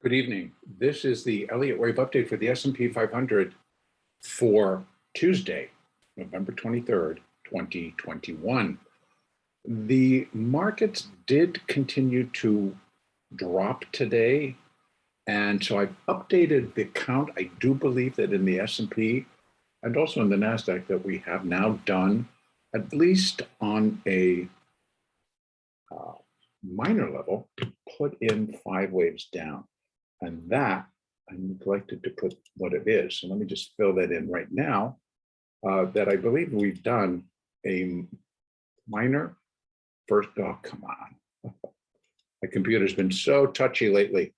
Good evening. This is the Elliott wave update for the S&P 500 for Tuesday, November 23rd, 2021. The markets did continue to drop today, and so I've updated the count. I do believe that in the S&P and also in the NASDAQ that we have now done, at least on a minor level, put in 5 waves down. And that, I neglected to put what it is. So let me just fill that in right now, that I believe we've done a minor first, oh, come on. My computer's been so touchy lately.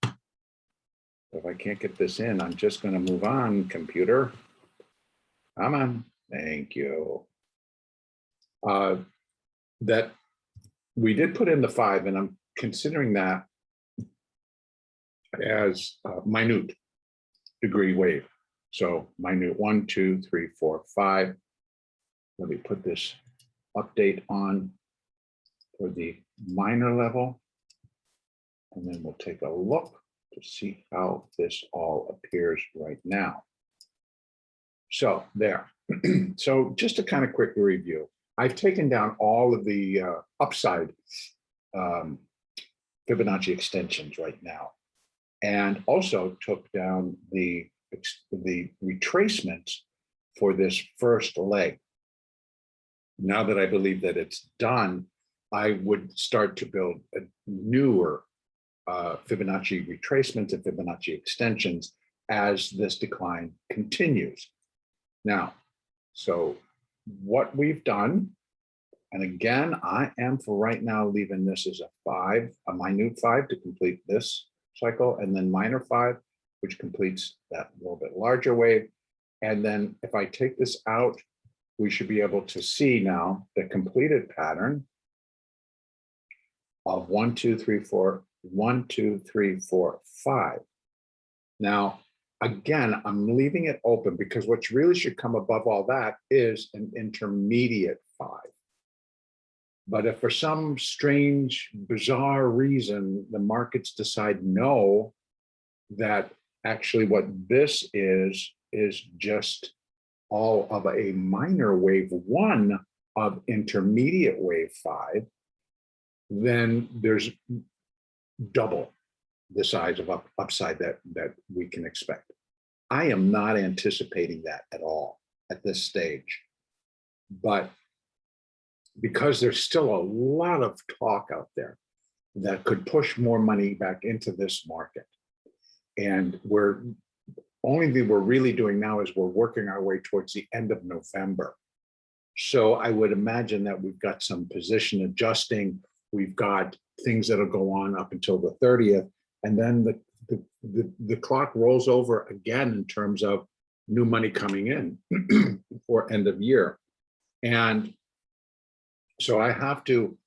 If I can't get this in, I'm just gonna move on, computer. Come on, thank you. That we did put in the 5, and I'm considering that as a minute degree wave. So minute 1, 2, 3, 4, 5. Let me put this update on for the minor level, and then we'll take a look to see how this all appears right now. So there. So just a kind of quick review. I've taken down all of the upside Fibonacci extensions right now, and also took down the retracements for this first leg. Now that I believe that it's done, I would start to build a newer Fibonacci retracements and Fibonacci extensions as this decline continues. Now, so what we've done, and again, I am for right now leaving this as a minute 5 to complete this cycle, and then minor 5, which completes that little bit larger wave. And then if I take this out, we should be able to see now the completed pattern of 1, 2, 3, 4, 1, 2, 3, 4, 5. Now, again, I'm leaving it open because what really should come above all that is an intermediate 5. But if for some strange, bizarre reason, the markets decide no, that actually what this is just all of a minor wave 1 of intermediate wave 5, then there's double the size of upside that we can expect. I am not anticipating that at all at this stage, but because there's still a lot of talk out there that could push more money back into this market. And we're really doing now is we're working our way towards the end of November. So I would imagine that we've got some position adjusting. We've got things that'll go on up until the 30th. And then the clock rolls over again in terms of new money coming in for end of year. And so I have to,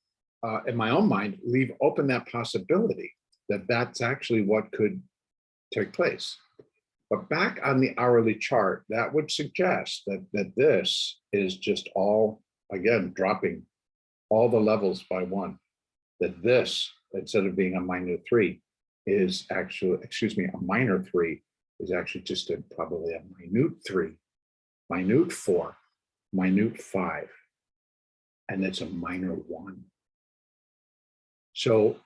in my own mind, leave open that possibility that that's actually what could take place. But back on the hourly chart, that would suggest that this is just all, again, dropping all the levels by 1. That this, instead of being a minor 3, is actually, a minor 3 is actually just probably a minute 3, minute 4, minute 5. And it's a minor 1. So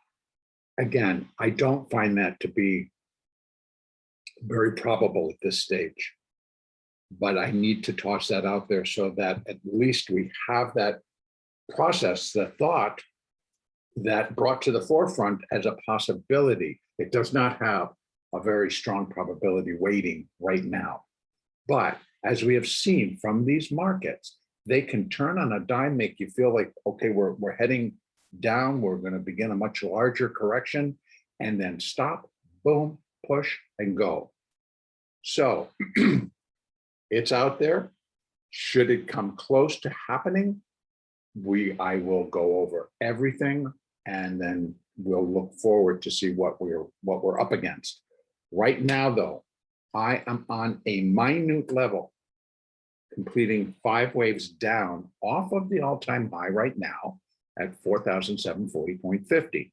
again, I don't find that to be very probable at this stage, but I need to toss that out there so that at least we have that process, the thought that brought to the forefront as a possibility. It does not have a very strong probability weighting right now, but as we have seen from these markets, they can turn on a dime, make you feel like, okay, we're heading down, we're going to begin a much larger correction, and then stop, boom, push, and go. So it's out there. Should it come close to happening, I will go over everything, and then we'll look forward to see what we're up against. Right now, though, I am on a minute level, completing 5 waves down off of the all-time high right now at 4,740.50.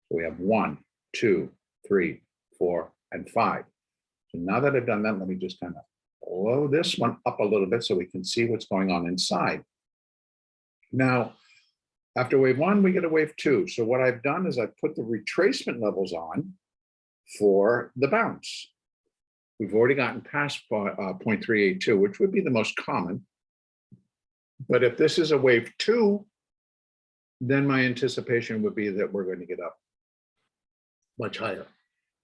So we have 1, 2, 3, 4, and 5. So now that I've done that, let me just kind of blow this one up a little bit so we can see what's going on inside. Now, after wave 1, we get a wave 2. So what I've done is I've put the retracement levels on for the bounce. We've already gotten past 0.382, which would be the most common. But if this is a wave 2, then my anticipation would be that we're going to get up much higher.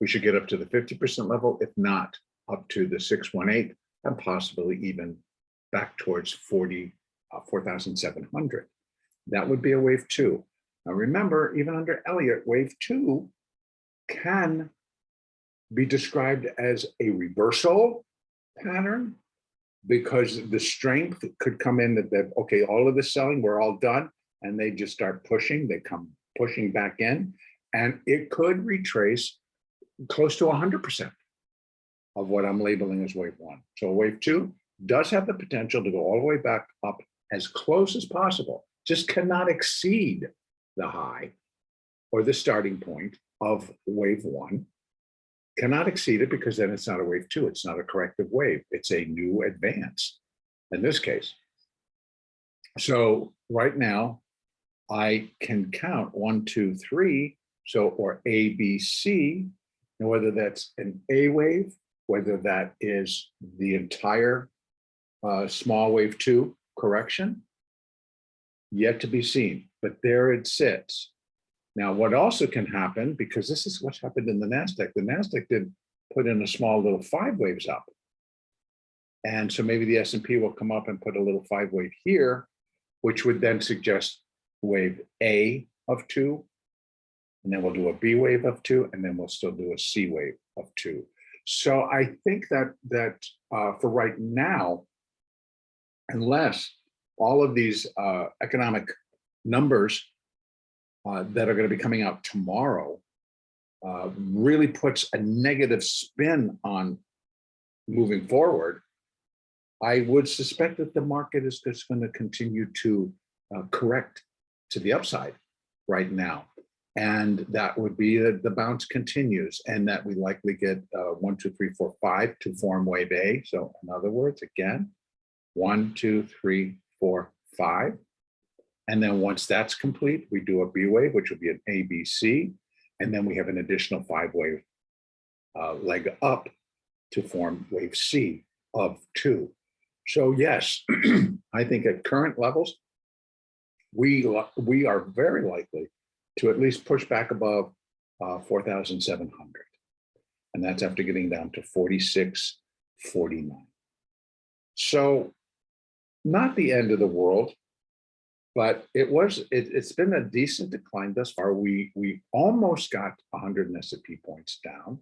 We should get up to the 50% level, if not up to the 618, and possibly even back towards 4,700. That would be a wave 2. Now remember, even under Elliott, wave 2 can be described as a reversal pattern, because the strength could come in that okay, all of the selling, we're all done, and they just start pushing, they come pushing back in, and it could retrace close to 100% of what I'm labeling as wave 1. So wave 2 does have the potential to go all the way back up as close as possible, just cannot exceed the high or the starting point of wave 1. Cannot exceed it, because then it's not a wave 2. It's not a corrective wave. It's a new advance in this case. So right now I can count 1, 2, 3. So, or A, B, C, and whether that's an A wave, whether that is the entire small wave 2 correction, yet to be seen, but there it sits. Now, what also can happen, because this is what's happened in the NASDAQ did put in a small little 5 waves up. And so maybe the S&P will come up and put a little 5 wave here, which would then suggest wave A of 2, and then we'll do a B wave of 2, and then we'll still do a C wave of 2. So I think that for right now, unless all of these economic numbers that are going to be coming out tomorrow really puts a negative spin on moving forward, I would suspect that the market is just going to continue to correct to the upside right now. And that would be that the bounce continues, and that we likely get 1, 2, 3, 4, 5 to form wave A. So in other words, again, 1, 2, 3, 4, 5. And then once that's complete, we do a B wave, which would be an A, B, C. And then we have an additional 5 wave leg up to form wave C of 2. So yes, I think at current levels, we are very likely to at least push back above 4,700. And that's after getting down to 46.49. So not the end of the world, but it's been a decent decline thus far. We almost got 100 S&P points down.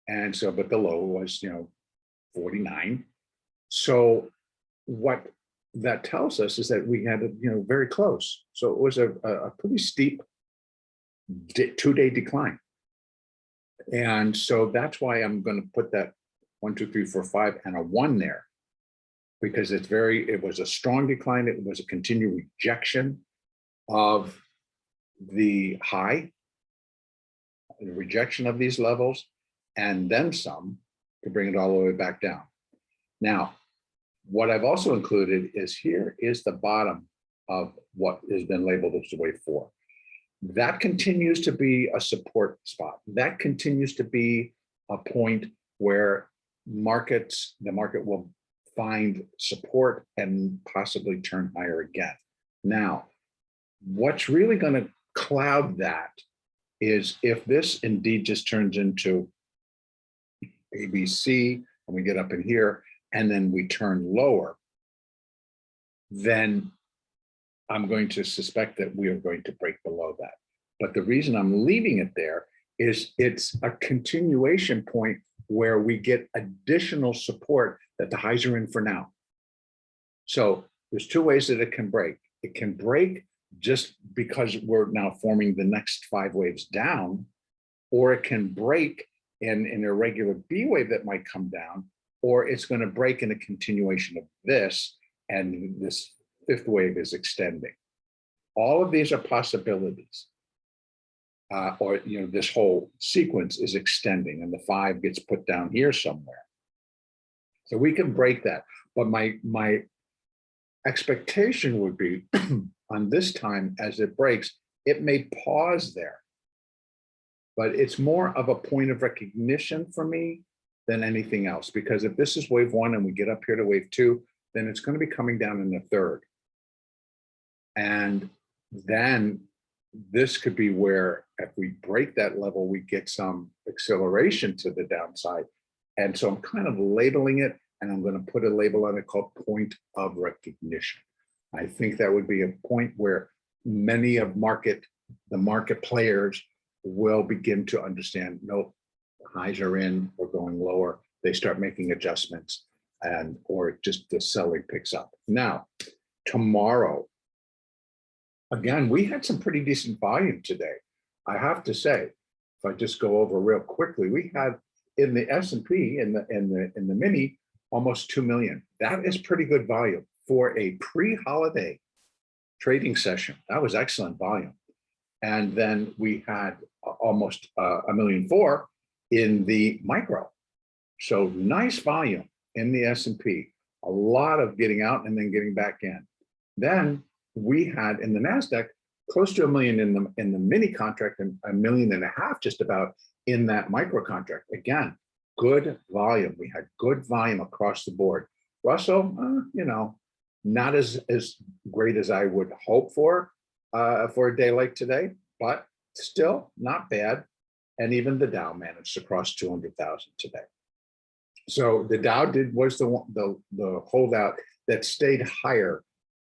And so, but the low was, 49. So what that tells us is that we had very close. So it was a pretty steep 2-day decline. And so that's why I'm going to put that 1, 2, 3, 4, 5 and a 1 there, because it was a strong decline. It was a continued rejection of the high, the rejection of these levels, and then some to bring it all the way back down. Now, what I've also included is here is the bottom of what has been labeled as the wave 4. That continues to be a support spot. That continues to be a point where the market will find support and possibly turn higher again. Now, what's really going to cloud that is if this indeed just turns into ABC and we get up in here and then we turn lower, then I'm going to suspect that we are going to break below that. But the reason I'm leaving it there is it's a continuation point where we get additional support that the highs are in for now. So there's 2 ways that it can break. It can break just because we're now forming the next 5 waves down, or it can break in a regular B wave that might come down, or it's going to break in a continuation of this, and this 5th wave is extending. All of these are possibilities. or this whole sequence is extending, and the 5 gets put down here somewhere. So we can break that. But my expectation would be on this time as it breaks, it may pause there. But it's more of a point of recognition for me than anything else, because if this is wave 1 and we get up here to wave 2, then it's going to be coming down in the 3rd. And then this could be where if we break that level, we get some acceleration to the downside. And so I'm kind of labeling it, and I'm going to put a label on it called point of recognition. I think that would be a point where many of the market players will begin to understand, no, highs are in, we're going lower. They start making adjustments, or just the selling picks up. Now, tomorrow, again, we had some pretty decent volume today. I have to say, if I just go over real quickly, we had in the S&P, in the mini, almost 2 million. That is pretty good volume for a pre-holiday trading session. That was excellent volume. And then we had almost 1.4 million in the micro. So nice volume in the S&P, a lot of getting out and then getting back in. Then we had in the NASDAQ close to 1 million in the mini contract, and 1.5 million just about in that micro contract. Again, good volume. We had good volume across the board. Russell, not as great as I would hope for a day like today, but still not bad. And even the Dow managed to cross 200,000 today. So the Dow was the holdout that stayed higher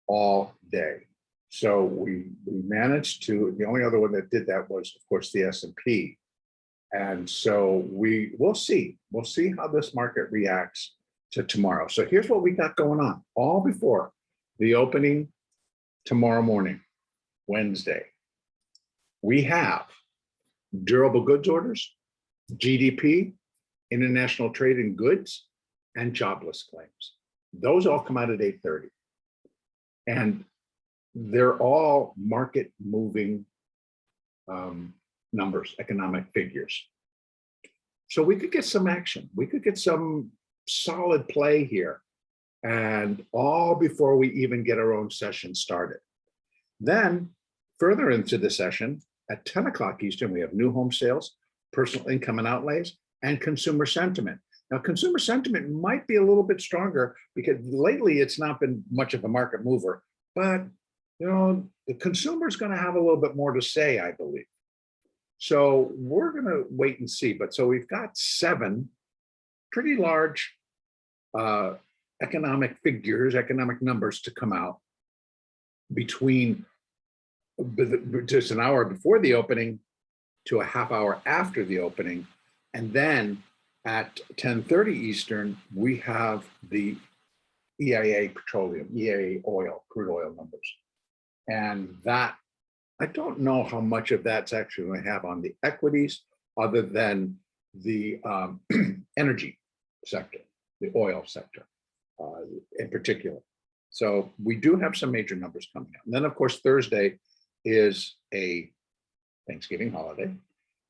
all day. So we managed to, the only other one that did that was, of course, the S&P. And so we'll see how this market reacts to tomorrow. So here's what we got going on, all before the opening tomorrow morning, Wednesday. We have durable goods orders, GDP, international trade in goods, and jobless claims. Those all come out at 8:30. And they're all market moving numbers, economic figures. So we could get some action. We could get some solid play here, and all before we even get our own session started. Then further into the session at 10 o'clock Eastern, we have new home sales, personal income and outlays, and consumer sentiment. Now, consumer sentiment might be a little bit stronger because lately it's not been much of a market mover, but the consumer is going to have a little bit more to say, I believe. So we're going to wait and see. But so we've got 7 pretty large economic figures, economic numbers to come out between just an hour before the opening to a half hour after the opening. And then at 10:30 Eastern, we have the EIA petroleum, EIA oil, crude oil numbers. And that, I don't know how much of that's actually going to have on the equities other than the energy sector, the oil sector in particular. So we do have some major numbers coming out. And then, of course, Thursday is a Thanksgiving holiday,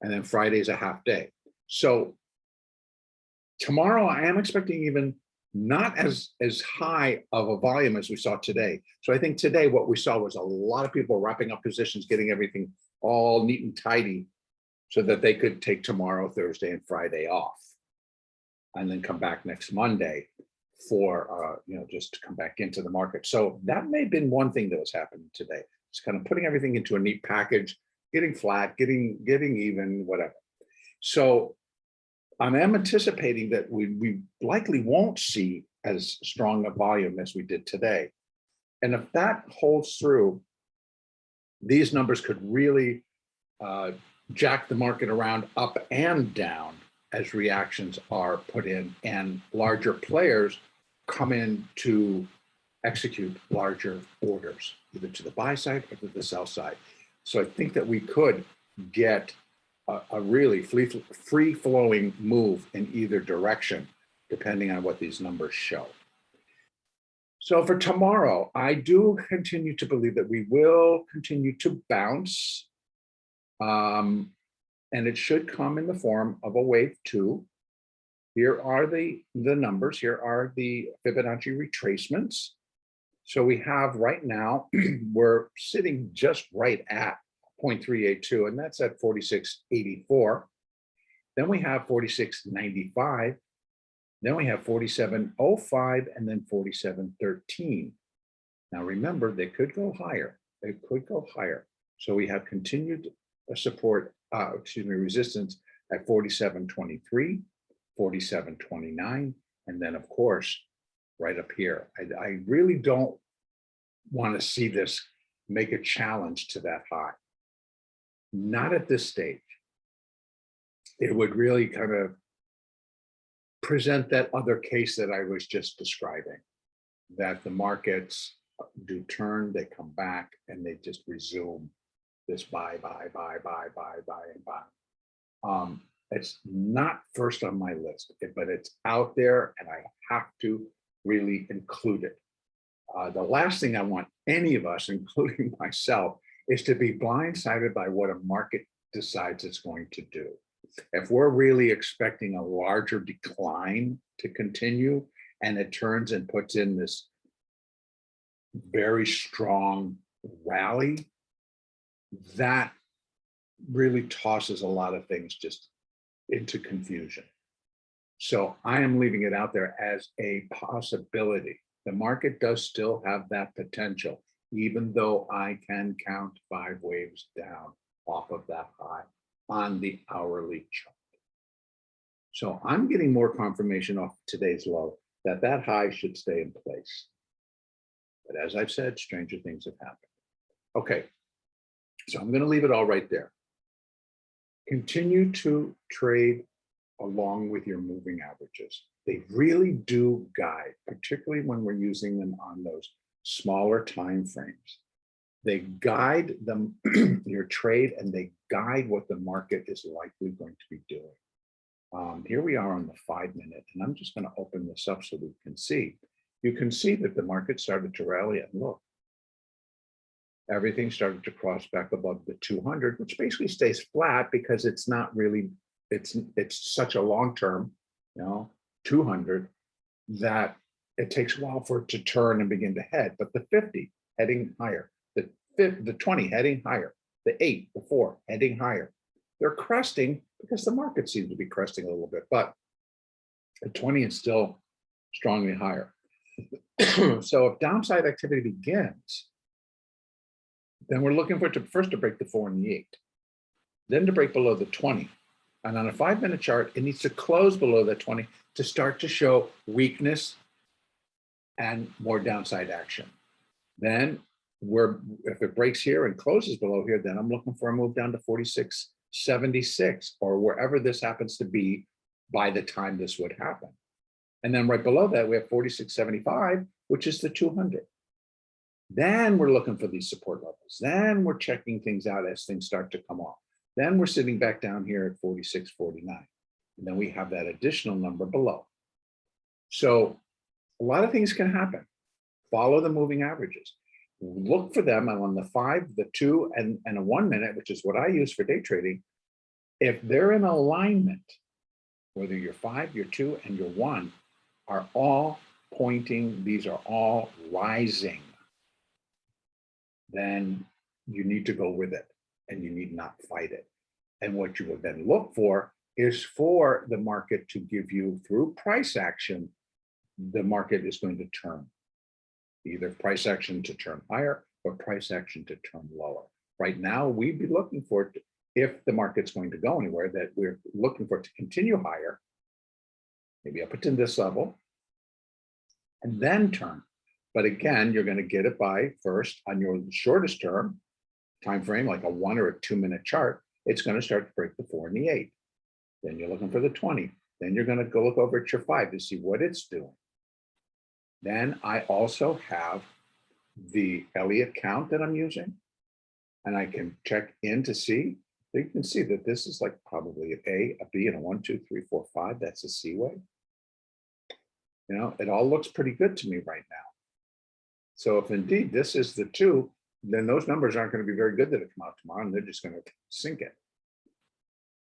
and then Friday is a half day. So tomorrow, I am expecting even not as high of a volume as we saw today. So I think today what we saw was a lot of people wrapping up positions, getting everything all neat and tidy so that they could take tomorrow, Thursday, and Friday off, and then come back next Monday for, just to come back into the market. So that may have been one thing that was happening today. It's kind of putting everything into a neat package, getting flat, getting even, whatever. So I am anticipating that we likely won't see as strong a volume as we did today. And if that holds through, these numbers could really jack the market around up and down as reactions are put in and larger players come in to execute larger orders, either to the buy side or to the sell side. So I think that we could get a really free-flowing move in either direction, depending on what these numbers show. So for tomorrow, I do continue to believe that we will continue to bounce And it should come in the form of a wave 2. Here are the numbers. Here are the Fibonacci retracements. So we have right now, we're sitting just right at 0.382, and that's at 46.84. Then we have 46.95. Then we have 47.05 and then 47.13. Now remember, they could go higher. They could go higher. So we have continued support, resistance at 47.23, 47.29, and then of course, right up here. I really don't want to see this make a challenge to that high. Not at this stage. It would really kind of present that other case that I was just describing, that the markets do turn, they come back, and they just resume this buy, and buy. It's not first on my list, but it's out there, and I have to really include it. The last thing I want any of us, including myself, is to be blindsided by what a market decides it's going to do. If we're really expecting a larger decline to continue, and it turns and puts in this very strong rally, that really tosses a lot of things just into confusion. So I am leaving it out there as a possibility. The market does still have that potential, even though I can count 5 waves down off of that high on the hourly chart. So I'm getting more confirmation off today's low that that high should stay in place. But as I've said, stranger things have happened. Okay, so I'm going to leave it all right there. Continue to trade along with your moving averages. They really do guide, particularly when we're using them on those smaller time frames. They guide them, your trade, and they guide what the market is likely going to be doing. Here we are on the 5-minute, and I'm just going to open this up so we can see. You can see that the market started to rally, and look, everything started to cross back above the 200, which basically stays flat because it's not really, it's such a long term, 200, that it takes a while for it to turn and begin to head. But the 50 heading higher, the 20 heading higher, the 8, the 4 heading higher. They're cresting because the market seems to be cresting a little bit, but the 20 is still strongly higher. So if downside activity begins, then we're looking for it to first to break the 4 and the 8, then to break below the 20. And on a 5-minute chart, it needs to close below the 20 to start to show weakness and more downside action. Then if it breaks here and closes below here, then I'm looking for a move down to 46.76 or wherever this happens to be by the time this would happen. And then right below that, we have 46.75, which is the 200. Then we're looking for these support levels. Then we're checking things out as things start to come off. Then we're sitting back down here at 46.49. And then we have that additional number below. So a lot of things can happen. Follow the moving averages. Look for them on the 5, the 2, and a 1 minute, which is what I use for day trading. If they're in alignment, whether your 5, your 2, and your 1 are all pointing, these are all rising, then you need to go with it and you need not fight it. And what you will then look for is for the market to give you, through price action, the market is going to turn. Either price action to turn higher or price action to turn lower. Right now, we'd be looking for it, if the market's going to go anywhere, that we're looking for it to continue higher, maybe up to this level, and then turn. But again, you're going to get it by first on your shortest term time frame, like a 1 or a 2-minute chart. It's going to start to break the 4 and the 8. Then you're looking for the 20. Then you're going to go look over at your 5 to see what it's doing. Then I also have the Elliott count that I'm using, and I can check in to see. You can see that this is like probably an A, a B, and a 1, 2, 3, 4, 5. That's a C wave. It all looks pretty good to me right now. So if indeed this is the 2, then those numbers aren't going to be very good that have come out tomorrow, and they're just going to sink it.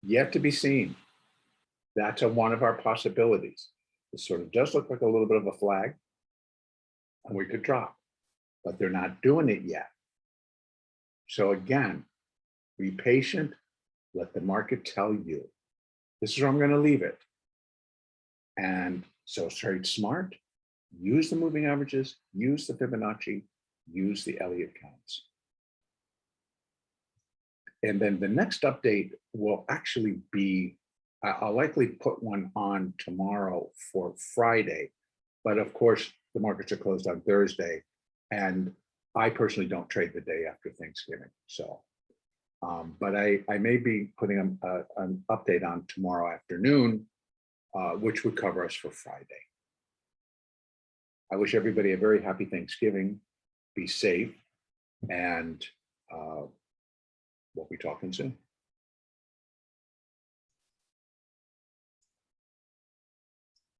Yet to be seen. That's one of our possibilities. It sort of does look like a little bit of a flag, and we could drop, but they're not doing it yet. So again, be patient, let the market tell you. This is where I'm going to leave it. And so trade smart, use the moving averages, use the Fibonacci, use the Elliott counts. And then the next update will actually be, I'll likely put one on tomorrow for Friday, but of course the markets are closed on Thursday, and I personally don't trade the day after Thanksgiving. So, but I may be putting an update on tomorrow afternoon, which would cover us for Friday. I wish everybody a very happy Thanksgiving. Be safe, and we'll be talking soon.